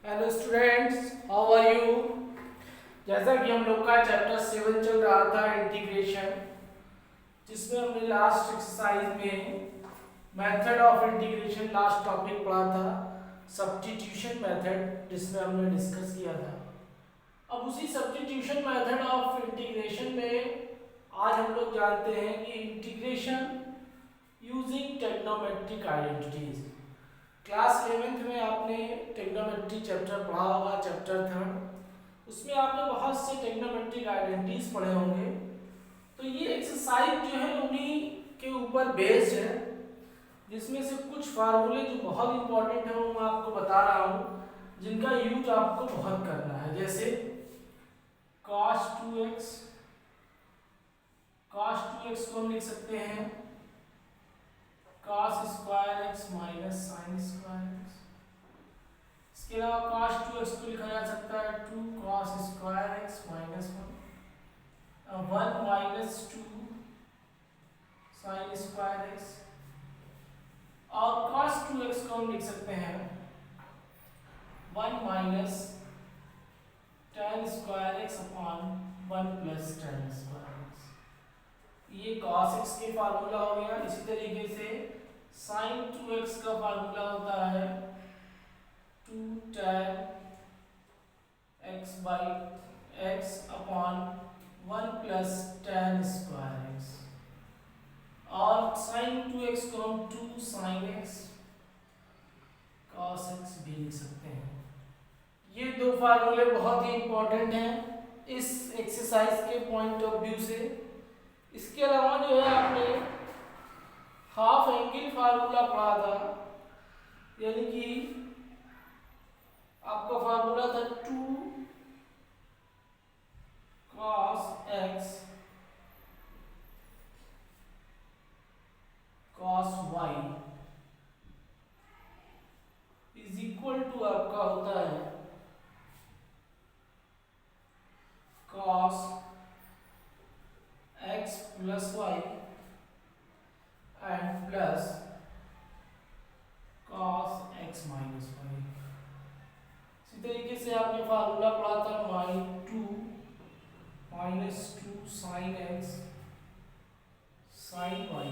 Hello students, how are you. जैसा कि हम लोग का चैप्टर 7 चल रहा था इंटीग्रेशन, जिसमें हमने लास्ट एक्सरसाइज में method of integration last topic पढ़ा था, सब्स्टिट्यूशन मेथड, जिसमें हमने डिस्कस किया था। अब उसी सब्स्टिट्यूशन मेथड ऑफ इंटीग्रेशन में आज हम लोग जानते हैं कि integration using trigonometric identities. Class 11th में आपने ट्रिग्नोमेट्री चैप्टर पढ़ा होगा, चैप्टर 3, उसमें आपने बहुत से ट्रिग्नोमेट्रिक आइडेंटिटीज पढ़े होंगे। तो ये एक्सरसाइज जो है उन्हीं के ऊपर बेस्ड है, जिसमें से कुछ फार्मूले जो बहुत इंपॉर्टेंट है वो मैं आपको बता रहा हूँ, जिनका यूज आपको बहुत करना है। जैसे cos 2x, cos 2x को हम लिख सकते हैं cos square x minus sine square x. इसके अलावा cos 2x को लिखा जा सकता है 2 cos square x minus 1 minus 2 sine square x. और cos 2x को हम लिख सकते हैं 1 minus tan square x upon 1 plus tan square x. ये cos x के फार्मूला हो गया। इसी तरीके से sin 2x का फार्मूला होता है 2 tan x by x upon 1 plus tan square x. और sin 2x को हम 2 sin x cos x भी लिख सकते हैं। ये दो फार्मूले बहुत ही इंपॉर्टेंट हैं इस एक्सरसाइज के पॉइंट ऑफ व्यू से। इसके अलावा जो है आपने हाफ एंगल फार्मूला पढ़ा था, यानी कि आपका फार्मूला था 2 cos x cos y is equal to आपका होता है cos x plus y and plus cos x minus y। इसी तरीके से आपने फार्मूला पढ़ा था -2 minus 2 sin x sin y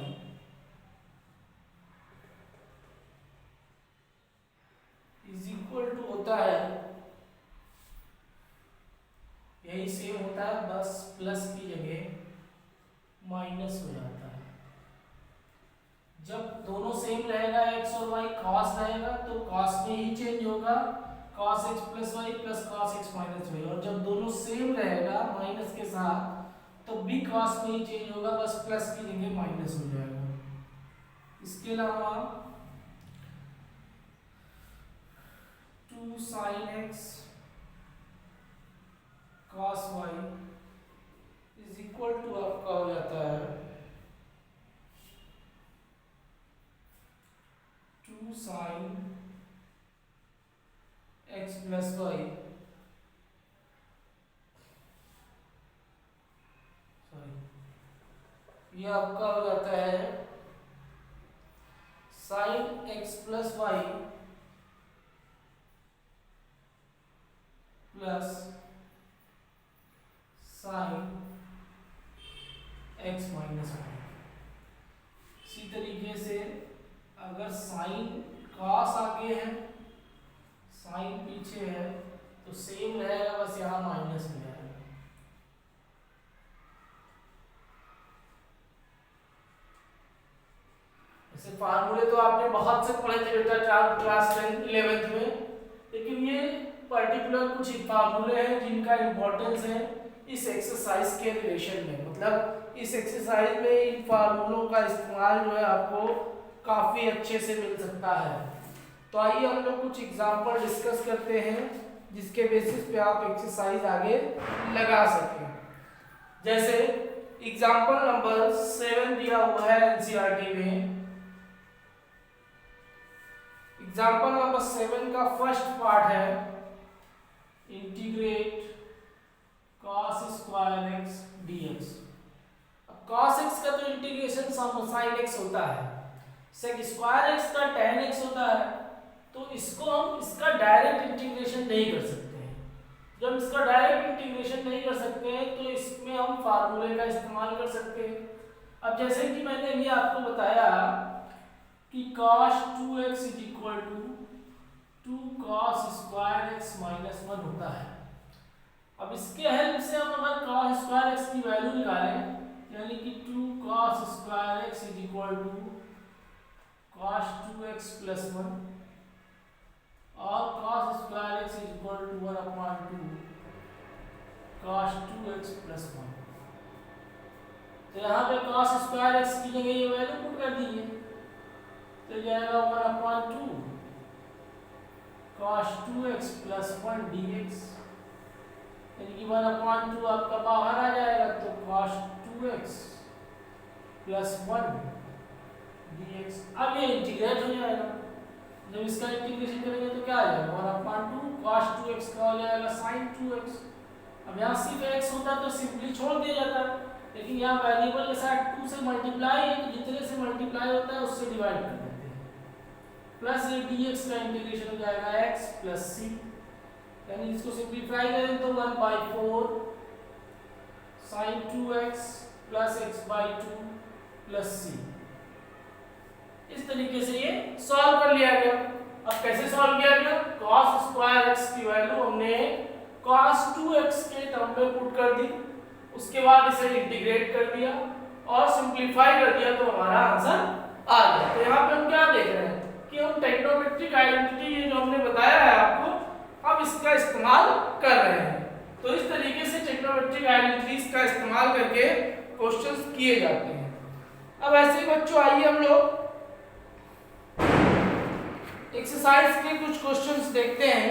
is equal to होता है, यही सेम होता है, बस प्लस की जगह माइनस हो जाता है। जब दोनों सेम रहेगा x और y, cos रहेगा तो cos में ही चेंज होगा, cos x plus y plus cos x minus y। और जब दोनों सेम रहेगा माइनस के साथ तो भी cos में ही चेंज होगा, बस प्लस की जगह माइनस हो जाएगा। इसके अलावा 2 sin x cos y is equal to आपका हो जाता है 2 sin x plus y, sorry, ये आपका हो जाता है sin x plus y plus sin x minus y। इसी तरीके से अगर sin cos आगे है, sin पीछे है, तो सेम रहेगा, बस यहाँ माइनस हो जाएगा। ऐसे फार्मूले तो आपने बहुत से पढ़े थे बेटा क्लास 11th में, लेकिन ये पर्टिकुलर कुछ फार्मूले हैं जिनका इम्पोर्टेंस है इस एक्सरसाइज के रिलेशन में। मतलब इस एक्सरसाइज में इन फार्मूलों का इस्तेमाल जो है आपको काफ़ी अच्छे से मिल सकता है। तो आइए हम लोग कुछ एग्जांपल डिस्कस करते हैं जिसके बेसिस पे आप एक्सरसाइज आगे लगा सकें। जैसे एग्जांपल नंबर 7 दिया हुआ है एनसीईआरटी में। एग्जांपल नंबर 7 का फर्स्ट पार्ट है integrate cos square x dx। अब cos x का तो इंटीग्रेशन sin x होता है, sec स्क्वायर x का tan x होता है। तो इसको हम इसका डायरेक्ट इंटीग्रेशन नहीं कर सकते हैं। जब इसका डायरेक्ट इंटीग्रेशन नहीं कर सकते हैं तो इसमें हम फार्मूले का इस्तेमाल कर सकते हैं। अब जैसे कि मैंने अभी आपको बताया कि cos 2x is equal to 2 cos square x minus 1 होता है। अब इसके हेल्प से हम अगर cos स्क्वायर x की वैल्यू निकालें, यानी कि 2 cos square x is equal to cos 2x plus 1 और cos square x is equal to 1/2 cos 2x plus 1। तो यहाँ पे cos स्क्वायर x की जगह ये वैल्यू पुट कर दीजिए, तो जाएगा 1/2 cos 2x प्लस 1 dx, यानी कि 1/2 आपका बाहर आ जाएगा, तो cos 2x प्लस 1 dx। अब ये इंटीग्रेट हो जाएगा। जब इसका इंटीग्रेशन करेंगे तो क्या आ जाएगा, 1/2 cos 2x का हो जाएगा sin 2x। अब यहाँ सिर्फ x होता तो सिंपली छोड़ दिया जाता, लेकिन यहाँ वेरिएबल के साथ 2 से मल्टीप्लाई है, तो जितने से मल्टीप्लाई होता है उससे डिवाइड कर देते हैं। प्लस ये dx का इंटीग्रेशन हो जाएगा x प्लस c, यानी इसको सिंप्लीफाई करें तो 1/4 sin 2x plus x/2 plus c। इस तरीके से ये सॉल्व कर लिया गया। अब कैसे सॉल्व किया गया, cos स्क्वायर x की वैल्यू हमने cos 2x के टर्म में पुट कर दी, उसके बाद इसे इंटीग्रेट कर दिया और सिंप्लीफाई कर दिया, तो हमारा आंसर आ गया। तो यहाँ पे हम क्या देख रहे हैं कि हम ट्रिग्नोमेट्रिक आइडेंटिटी ये जो हमने बताया है आपको, अब इसका इस्तेमाल कर रहे हैं। तो इस तरीके से ट्रिग्नोमेट्रिक आइडेंटिटीज का इस्तेमाल करके क्वेश्चंस किए जाते हैं। अब ऐसे ही बच्चों आइए हम लोग एक्सरसाइज के कुछ क्वेश्चंस देखते हैं।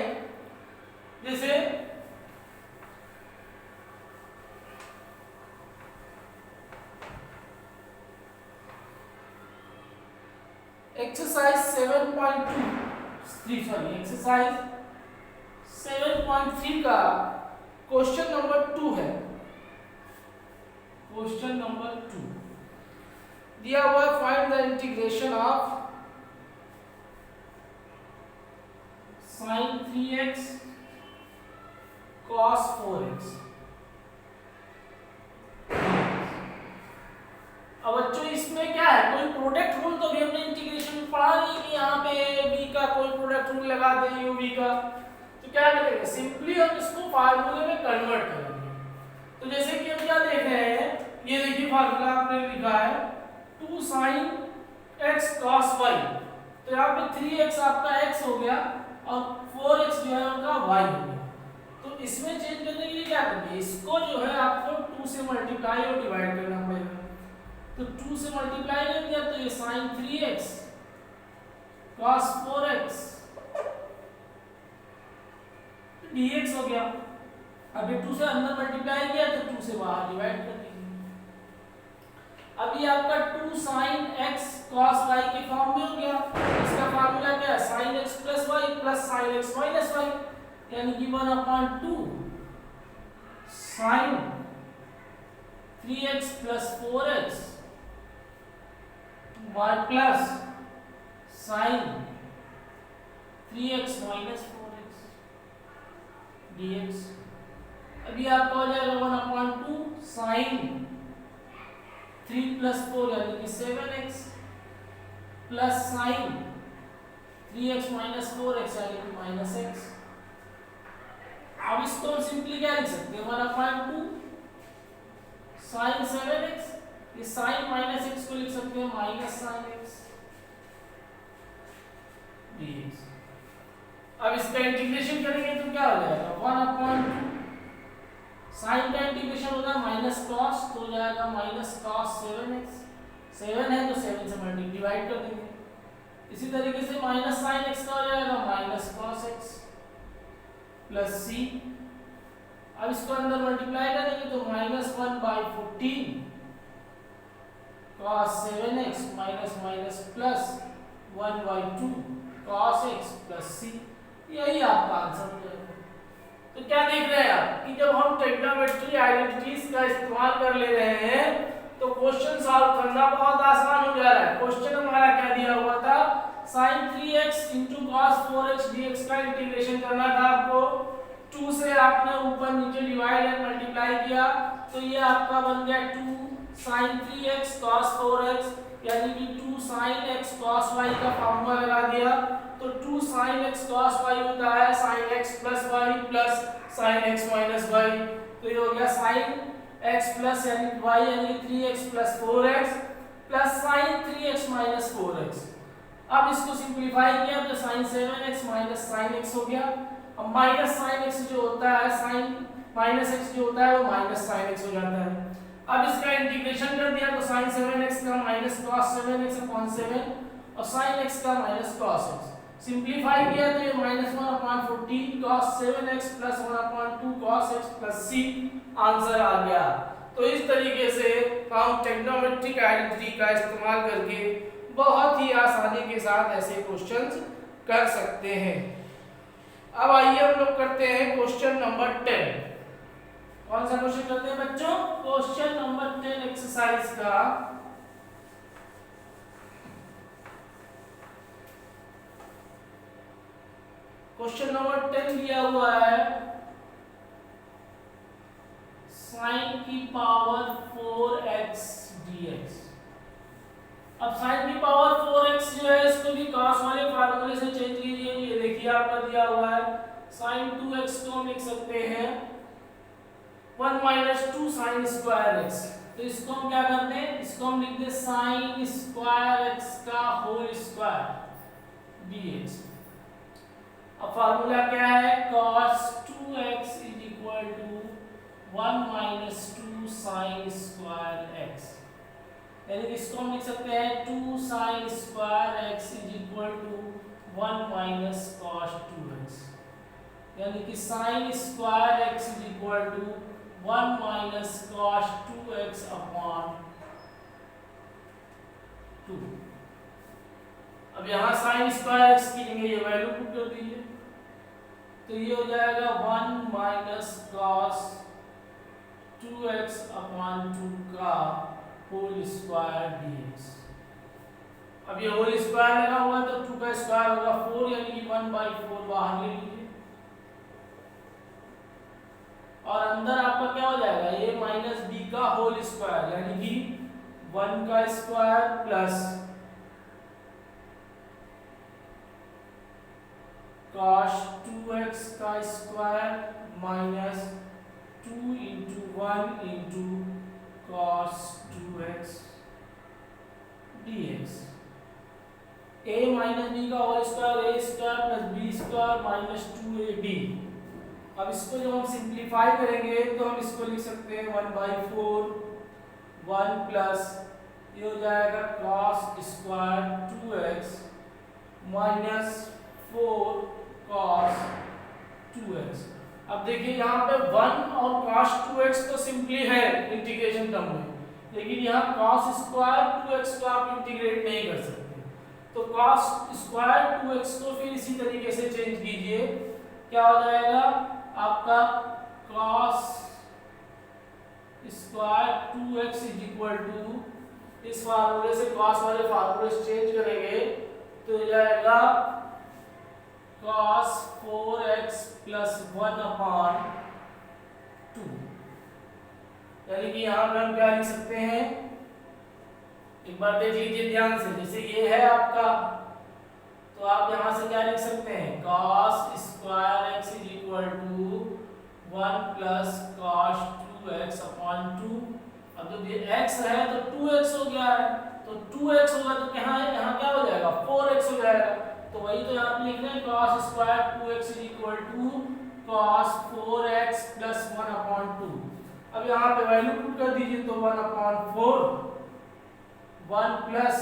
जैसे एक्सरसाइज 7.3 का क्वेश्चन नंबर 2 है। क्वेश्चन नंबर 2 दिया हुआ, find the integration of sin 3x cos 4x। अब बच्चों इसमें क्या है, कोई प्रोडक्ट रूल तो भी हमने इंटीग्रेशन में पढ़ा नहीं कि यहाँ पे b का कोई प्रोडक्ट रूल लगा दें uv का। तो क्या करेंगे, सिंपली हम इसको फार्मूले में कन्वर्ट करेंगे। तो जैसे कि हम क्या देख रहे हैं, ये देखिए फार्मूला आपने लिखा है 2 sin x cos y, तो यहाँ पे 3x आपका x हो गया और 4x जो है उनका y हो गया। तो इसमें चेंज करने के लिए क्या करेंगे, इसको जो है आपको 2 से मल्टीप्लाई और डिवाइड करना पड़ेगा। तो 2 से मल्टीप्लाई कर दिया तो ये sin 3x cos 4x dx हो गया। अब ये 2 से अंदर मल्टीप्लाई किया तो 2 से बाहर डिवाइड कर दीजिए। अब ये आपका 2 sin x cos y के फॉर्म में हो गया। इसका फार्मूला क्या है, sin x plus y plus sin x minus y, यानी कि 1/2 sin 3x plus 4x y plus sin 3x minus 4x dx। अभी आपका हो जाएगा 1/2 sin 3 प्लस 4 यानी कि 7x plus sin 3x minus 4x यानी कि माइनस x। अब इसको हम सिंपली क्या लिख सकते हैं, 1/2 sin 7x, ये sin माइनस x को लिख सकते हैं माइनस sin x dx। अब इसका इंटीग्रेशन करेंगे तो क्या हो जाएगा, 1/2 sin का इंटीग्रेशन होगा माइनस cos, तो हो जाएगा माइनस cos 7x। 7 है तो 7 से मल्टीप्लाई डिवाइड कर देंगे। इसी तरीके से माइनस sin x का हो जाएगा minus cos x plus c। अब इसको अंदर मल्टीप्लाई करेंगे तो minus 1/14 cos 7x minus minus plus 1/2 cos x plus c। यही आपका आंसर हो जाएगा। तो क्या देख रहे हैं आप कि जब हम ट्रिग्नोमेट्री आइडेंटिटीज का इस्तेमाल कर ले रहे हैं तो क्वेश्चन सॉल्व करना बहुत आसान हो जा रहा है। क्वेश्चन हमारा क्या दिया हुआ था, sin 3x into cos 4x dx का इंटीग्रेशन करना था आपको। 2 से आपने ऊपर नीचे डिवाइड एंड मल्टीप्लाई किया तो ये आपका बन गया 2 sin 3x cos 4x, यानी कि 2 sin x cos y का फॉर्मूला लगा दिया तो 2 sin x cos y होता है sin x plus y plus sin x minus y। तो ये हो गया sin x plus यानी y यानी 3x plus 4x plus sin 3x minus 4x। अब इसको सिंपलीफाई किया तो sin 7x minus sin x हो गया। अब माइनस sin x जो होता है sin माइनस x जो होता है वो माइनस sin x हो जाता है। अब इसका इंटीग्रेशन कर दिया तो sin 7x का माइनस cos 7x upon 7 और sin x का माइनस cos x। सिंपलीफाई किया तो ये -1/14 cos 7x plus 1/2 cos x plus c answer आ गया। तो इस तरीके से हम ट्रिग्नोमेट्रिक आइडेंटिटी का इस्तेमाल करके बहुत ही आसानी के साथ ऐसे क्वेश्चंस कर सकते हैं। अब आइए हम लोग करते हैं क्वेश्चन नंबर 10। कौन सा क्वेश्चन करते हैं बच्चों? क्वेश्चन नंबर 10 एक्सरसाइज का। क्वेश्चन नंबर 10 दिया हुआ है sin की पावर 4x dx। अब sin की पावर 4x जो है इसको भी cos वाले फार्मूले से चेंज कीजिए। ये देखिए आपका दिया हुआ है sin 2x को हम लिख सकते हैं 1 minus 2 sin square x। तो इसको हम क्या करते हैं, इसको हम लिख दे sin square x का होल स्क्वायर dx। अब फार्मूला क्या है, cos 2x is equal to 1 minus 2 sin square x। यानी कि इसको हम लिख सकते हैं 2 sin square x is equal to 1 minus cos 2x। यानी कि sin square x is equal to 1 minus cos 2x upon 2। अब यहाँ sin square x की जगह ये वैल्यू पुट कर दीजिए तो ये हो जाएगा 1 minus cos 2x upon 2 का होल स्क्वायर dx। अब ये होल स्क्वायर लगा हुआ है तो 2 का स्क्वायर होगा 4, यानी कि 1/4 बाहर ले लीजिए और अंदर आपका क्या हो जाएगा, ये माइनस b का होल स्क्वायर यानी कि 1 का स्क्वायर प्लस cos 2x का square minus 2 into 1 into cos 2x dx। a minus b का whole square a square plus b square minus 2ab। अब इसको जब हम सिंप्लीफाई करेंगे तो हम इसको लिख सकते हैं 1/4 1 प्लस ये हो जाएगा cos square 2x minus 4 cos 2x। अब देखिए यहाँ पे 1 और cos 2x तो सिंपली है इंटीग्रेशन टर्म में, लेकिन यहाँ cos स्क्वायर 2x को आप इंटीग्रेट नहीं कर सकते। तो cos स्क्वायर 2x को फिर इसी तरीके से चेंज कीजिए, क्या हो जाएगा आपका cos square 2x is equal to, इस फार्मूले से cos वाले फार्मूले से चेंज करेंगे तो हो जाएगा cos 4x plus 1 upon 2। यानी कि यहाँ पे हम क्या लिख सकते हैं, एक बार देख लीजिए ध्यान से। जैसे ये है आपका तो आप यहाँ से क्या लिख सकते हैं, cos square x is equal to 1 plus cos 2x upon 2। अब जब ये x है तो 2x हो गया है, तो 2x होगा तो यहाँ क्या हो जाएगा, 4x हो जाएगा। तो वही तो यहाँ पे लिख रहे हैं cos square 2x is equal to cos 4x plus 1 upon 2। अब यहाँ पे वैल्यू पुट कर दीजिए तो 1 upon 4 1 plus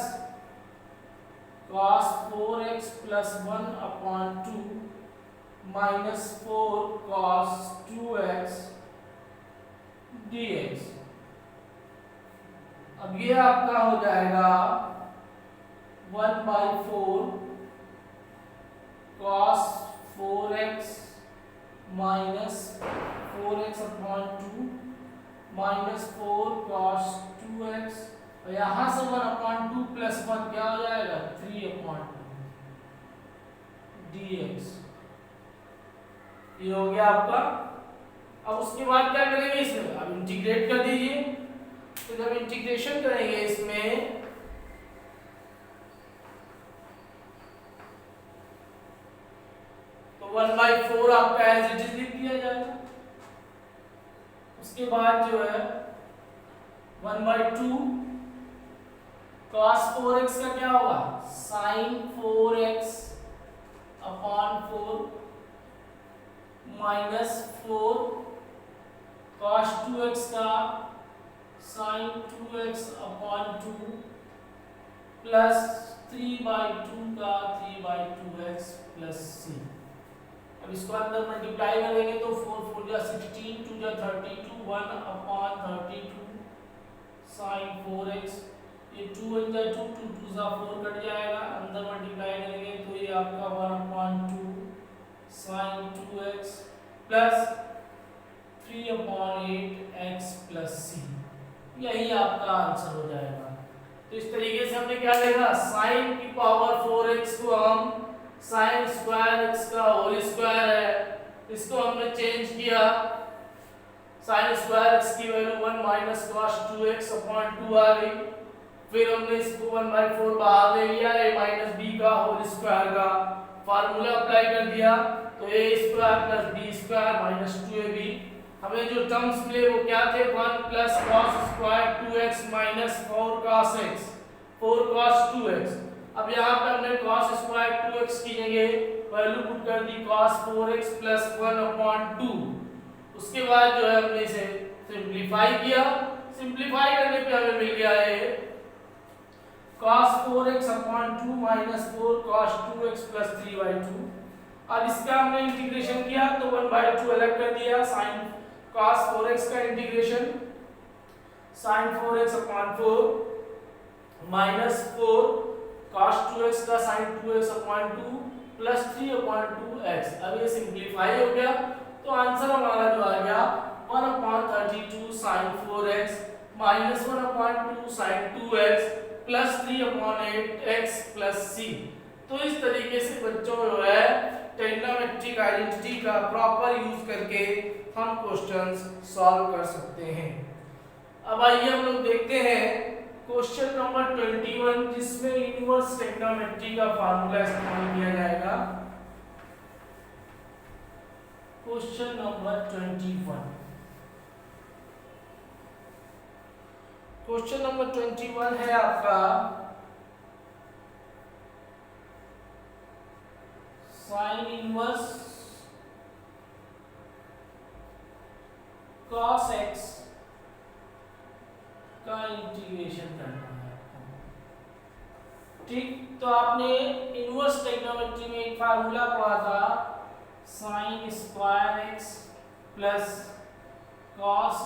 cos 4x plus 1 upon 2 minus 4 cos 2x dx। अब ये आपका हो जाएगा 1/4 cos 4x minus 4x upon 2 minus 4 cos 2x और यहाँ से 1/2 plus 1 क्या हो जाएगा 3/2। dx। ये हो गया आपका। अब उसके बाद क्या करेंगे इसमें, अब इंटीग्रेट कर दीजिए। तो जब इंटीग्रेशन करेंगे इसमें तो 1/4 आपका एज इट इज लिख दिया जाएगा। उसके बाद जो है 1/2 cos 4x का क्या होगा, sin 4x upon 4 minus 4 cos 2x का sin 2x अपॉन 2 प्लस 3/2 का 3/2x प्लस c। अब इसको अंदर मल्टीप्लाई करेंगे तो 4 4 जा 16 2 जा 32 1 अपॉन 32 sin 4x। ये 2 1 जा 2 2 2 जा 4 कट जाएगा, अंदर मल्टीप्लाई करेंगे तो ये आपका 1/2 sin 2x plus 3/8x plus c। यही आपका आंसर हो जाएगा। तो इस तरीके से हमने क्या देखा, sin की पावर 4x को हम sin स्क्वायर x का होल स्क्वायर है, इसको हमने चेंज किया, sin स्क्वायर x की value 1 minus cos 2x upon 2 आ गई। फिर हमने इसको 1/4 बाहर ले लिया, a माइनस b का होल स्क्वायर का फार्मूला अप्लाई कर दिया, तो a square plus b square minus 2ab। हमें जो टर्म्स मिले वो क्या थे, 1 plus cos square 2x minus 4 cos x 4 cos 2x। अब यहाँ पे हमने cos स्क्वायर 2x की जगह वैल्यू पुट कर दी cos 4x प्लस 1/2। उसके बाद जो है हमने इसे सिंप्लीफाई किया, सिंप्लीफाई करने पे हमें मिल गया है cos 4x upon 2 minus 4 cos 2x plus 3/2। अब इसका हमने इंटीग्रेशन किया तो 1/2 अलग कर दिया, sin cos 4x का integration sin 4x upon 4 minus 4 cos 2x का sin 2x upon 2 plus 3/2x। अब ये सिंप्लीफाई हो गया तो आंसर हमारा जो आ गया 1/32 sin 4x minus 1/2 sin 2x plus 3/8x plus c। तो इस तरीके से बच्चों जो है ट्रिग्नोमेट्रिक आइडेंटिटी का प्रॉपर यूज करके हम क्वेश्चंस सॉल्व कर सकते हैं। अब आइए हम लोग देखते हैं क्वेश्चन नंबर 21, जिसमें इनवर्स ट्रिग्नोमेट्री का फार्मूला इस्तेमाल किया जाएगा। क्वेश्चन नंबर 21, क्वेश्चन नंबर 21 है आपका साइन इनवर्स cos x का इंटीग्रेशन करना है आपको। ठीक, तो आपने इनवर्स ट्रिग्नोमेट्री में एक फार्मूला पढ़ा था, sine square x plus cos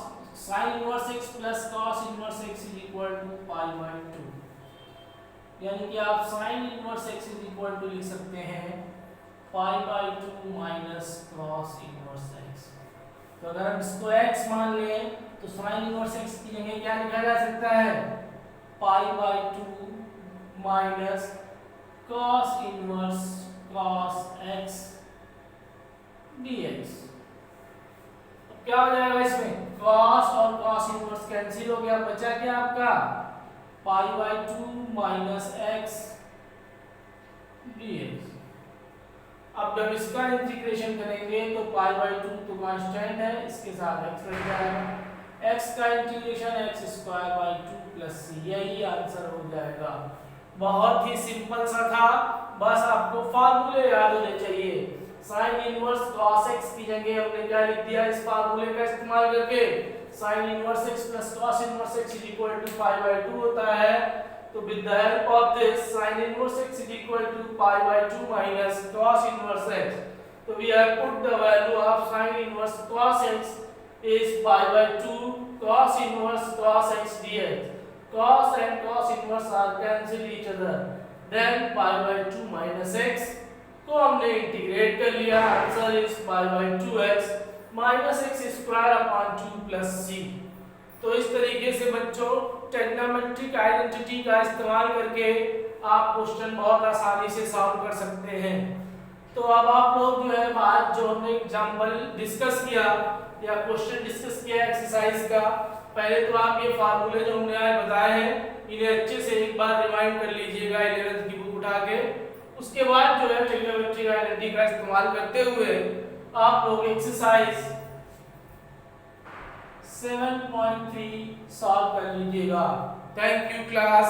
sin inverse x plus cos inverse x is equal to π/2। यानी कि आप sin inverse x is equal to लिख सकते हैं π/2 माइनस cos इनवर्स x। तो अगर हम इसको x मान लें तो sin इनवर्स x की जगह क्या लिखा जा सकता है, π/2 minus cos inverse cos x dx। क्या हो जाएगा इसमें, cos और cos इनवर्स कैंसिल हो गया, बचा क्या आपका π/2 माइनस x dx। अब जब इसका इंटीग्रेशन करेंगे तो π/2 तो कांस्टेंट है, इसके साथ x रह जाएगा, x का इंटीग्रेशन x² प्लस c। यही आंसर हो जाएगा। बहुत ही सिंपल सा था, बस आपको फार्मूले याद होने चाहिए। sin इनवर्स cos x की जगह हमने क्या लिख दिया, इस फार्मूले का इस्तेमाल करके sin inverse x plus cos inverse x is equal to π/2 होता है। तो with the help of this sin inverse x is equal to π/2 minus cos inverse x, तो we have put the value of sin inverse cos x is π/2 cos inverse cos x dx। cos and cos inverse are cancel each other, then π/2 minus x को हमने integrate कर लिया, answer is π/2x minus x square upon 2 plus c। तो इस तरीके से बच्चों trigonometric identity का इस्तेमाल करके आप क्वेश्चन बहुत आसानी से सॉल्व कर सकते हैं। तो अब आप लोग जो है आज जो हमने एग्जांपल डिस्कस किया या क्वेश्चन डिस्कस किया एक्सरसाइज का, पहले तो आप ये फार्मूले जो हमने आज बताए हैं इन्हें अच्छे से एक बार रिमाइंड कर लीजिएगा 11th की बुक उठा के। उसके बाद जो है फिगर बच्चे का आइडेंटिटी का इस्तेमाल करते हुए आप लोग एक्सरसाइज 7.3 सॉल्व कर लीजिएगा। Thank you class.